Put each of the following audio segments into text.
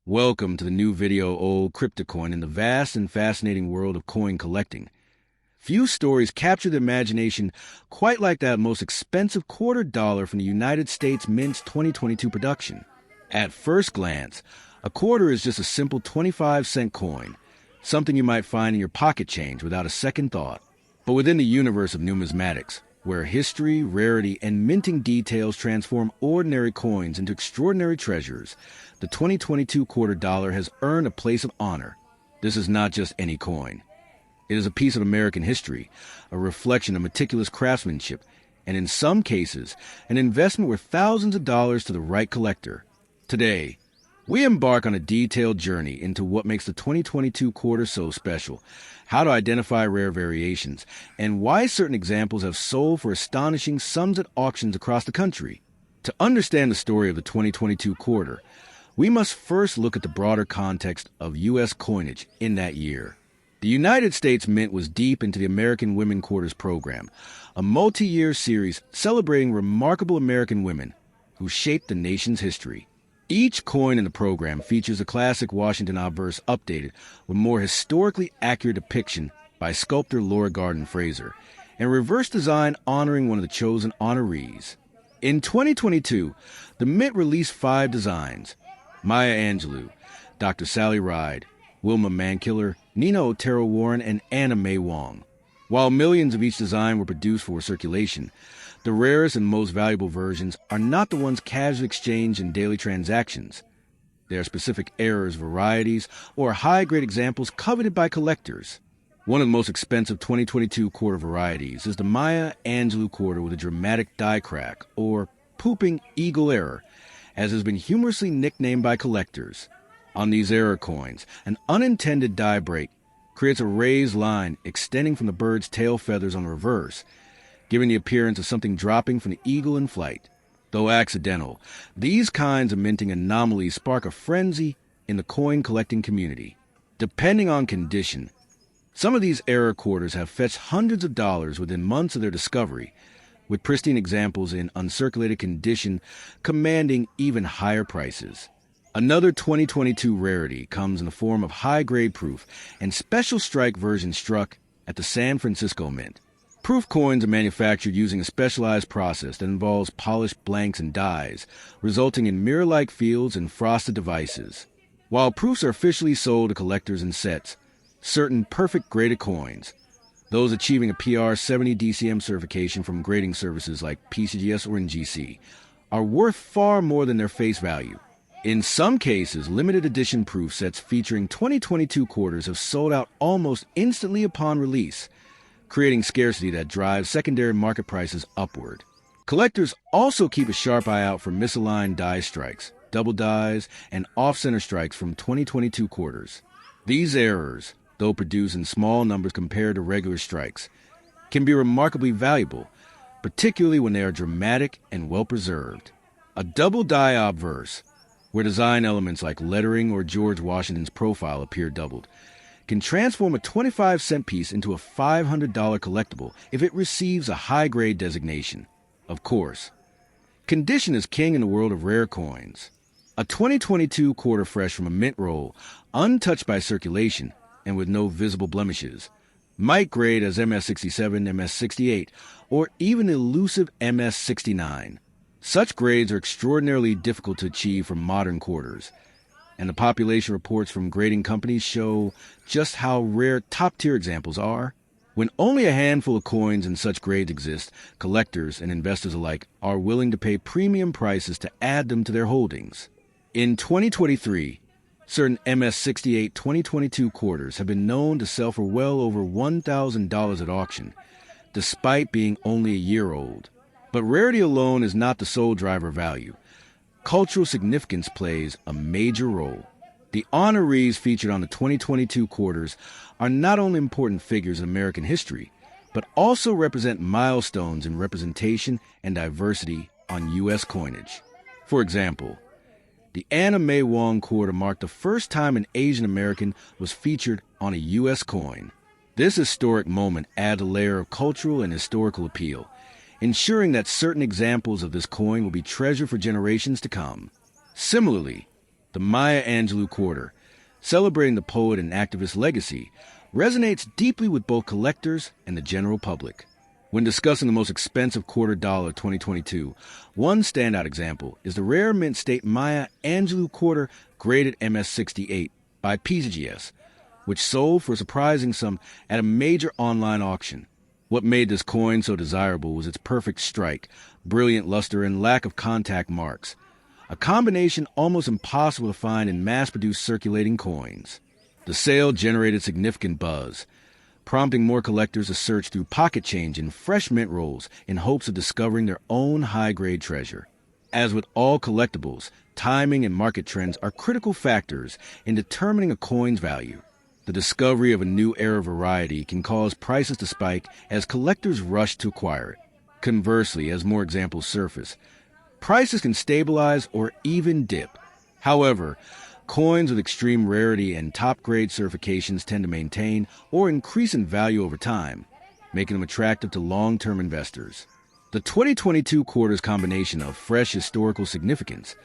Welcome to the new video, Old Cryptocoin, in the vast and fascinating world of coin collecting. Few stories capture the imagination quite like that most expensive quarter dollar from the United States Mint's 2022 production. At first glance, a quarter is just a simple 25-cent coin, something you might find in your pocket change without a second thought. But within the universe of numismatics, where history, rarity, and minting details transform ordinary coins into extraordinary treasures, the 2022 quarter dollar has earned a place of honor. This is not just any coin. It is a piece of American history, a reflection of meticulous craftsmanship, and in some cases, an investment worth thousands of dollars to the right collector. Today, we embark on a detailed journey into what makes the 2022 quarter so special, how to identify rare variations, and why certain examples have sold for astonishing sums at auctions across the country. To understand the story of the 2022 quarter, we must first look at the broader context of U.S. coinage in that year. The United States Mint was deep into the American Women Quarters program, a multi-year series celebrating remarkable American women who shaped the nation's history. Each coin in the program features a classic Washington obverse updated with more historically accurate depiction by sculptor Laura Garden Fraser, and reverse design honoring one of the chosen honorees. In 2022, the Mint released 5 designs: Maya Angelou, Dr. Sally Ride, Wilma Mankiller, Nina Otero Warren, and Anna Mae Wong. While millions of each design were produced for circulation, the rarest and most valuable versions are not the ones casually exchanged in daily transactions. They are specific errors, varieties, or high-grade examples coveted by collectors. One of the most expensive 2022 quarter varieties is the Maya Angelou quarter with a dramatic die crack, or pooping eagle error, as has been humorously nicknamed by collectors. On these error coins, an unintended die break creates a raised line extending from the bird's tail feathers on the reverse, giving the appearance of something dropping from the eagle in flight. Though accidental, these kinds of minting anomalies spark a frenzy in the coin collecting community. Depending on condition, some of these error quarters have fetched hundreds of dollars within months of their discovery, with pristine examples in uncirculated condition commanding even higher prices. Another 2022 rarity comes in the form of high-grade proof and special strike version struck at the San Francisco Mint. Proof coins are manufactured using a specialized process that involves polished blanks and dies, resulting in mirror-like fields and frosted devices. While proofs are officially sold to collectors in sets, certain perfect graded coins, those achieving a PR 70 DCM certification from grading services like PCGS or NGC, are worth far more than their face value. In some cases, limited edition proof sets featuring 2022 quarters have sold out almost instantly upon release, creating scarcity that drives secondary market prices upward. Collectors also keep a sharp eye out for misaligned die strikes, double dies, and off-center strikes from 2022 quarters. These errors, though produced in small numbers compared to regular strikes, can be remarkably valuable, particularly when they are dramatic and well-preserved. A double die obverse, where design elements like lettering or George Washington's profile appear doubled, can transform a 25-cent piece into a $500 collectible if it receives a high-grade designation. Of course, condition is king in the world of rare coins. A 2022 quarter fresh from a mint roll, untouched by circulation and with no visible blemishes, might grade as MS67, MS68, or even the elusive MS69. Such grades are extraordinarily difficult to achieve from modern quarters, and the population reports from grading companies show just how rare top-tier examples are. When only a handful of coins in such grades exist, collectors and investors alike are willing to pay premium prices to add them to their holdings. In 2023, certain MS68 2022 quarters have been known to sell for well over $1,000 at auction, despite being only a year old. But rarity alone is not the sole driver of value. Cultural significance plays a major role. The honorees featured on the 2022 quarters are not only important figures in American history, but also represent milestones in representation and diversity on U.S. coinage. For example, the Anna Mae Wong quarter marked the first time an Asian American was featured on a U.S. coin. This historic moment adds a layer of cultural and historical appeal, ensuring that certain examples of this coin will be treasured for generations to come. Similarly, The Maya Angelou quarter, celebrating the poet and activist legacy, resonates deeply with both collectors and the general public. When discussing the most expensive quarter dollar of 2022, one standout example is the rare mint state Maya Angelou quarter graded MS-68 by PGS, which sold for a surprising sum at a major online auction. What made this coin so desirable was its perfect strike, brilliant luster, and lack of contact marks, a combination almost impossible to find in mass-produced circulating coins. The sale generated significant buzz, prompting more collectors to search through pocket change and fresh mint rolls in hopes of discovering their own high-grade treasure. As with all collectibles, timing and market trends are critical factors in determining a coin's value. The discovery of a new era variety can cause prices to spike as collectors rush to acquire it. Conversely, as more examples surface, prices can stabilize or even dip. However, coins with extreme rarity and top-grade certifications tend to maintain or increase in value over time, making them attractive to long-term investors. The 2022 quarter's combination of fresh historical significance,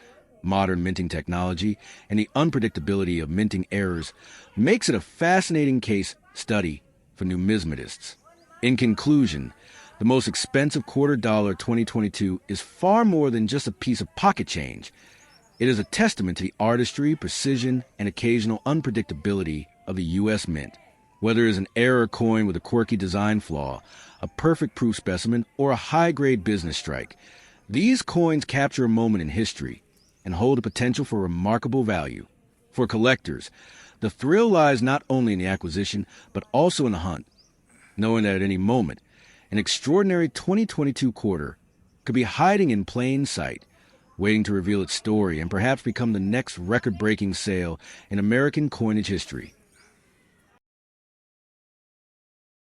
modern minting technology, and the unpredictability of minting errors makes it a fascinating case study for numismatists. In conclusion, the most expensive quarter dollar 2022 is far more than just a piece of pocket change. It is a testament to the artistry, precision, and occasional unpredictability of the U.S. Mint. Whether it is an error coin with a quirky design flaw, a perfect proof specimen, or a high-grade business strike, these coins capture a moment in history and hold a potential for remarkable value. For collectors, the thrill lies not only in the acquisition, but also in the hunt, knowing that at any moment, an extraordinary 2022 quarter could be hiding in plain sight, waiting to reveal its story and perhaps become the next record-breaking sale in American coinage history.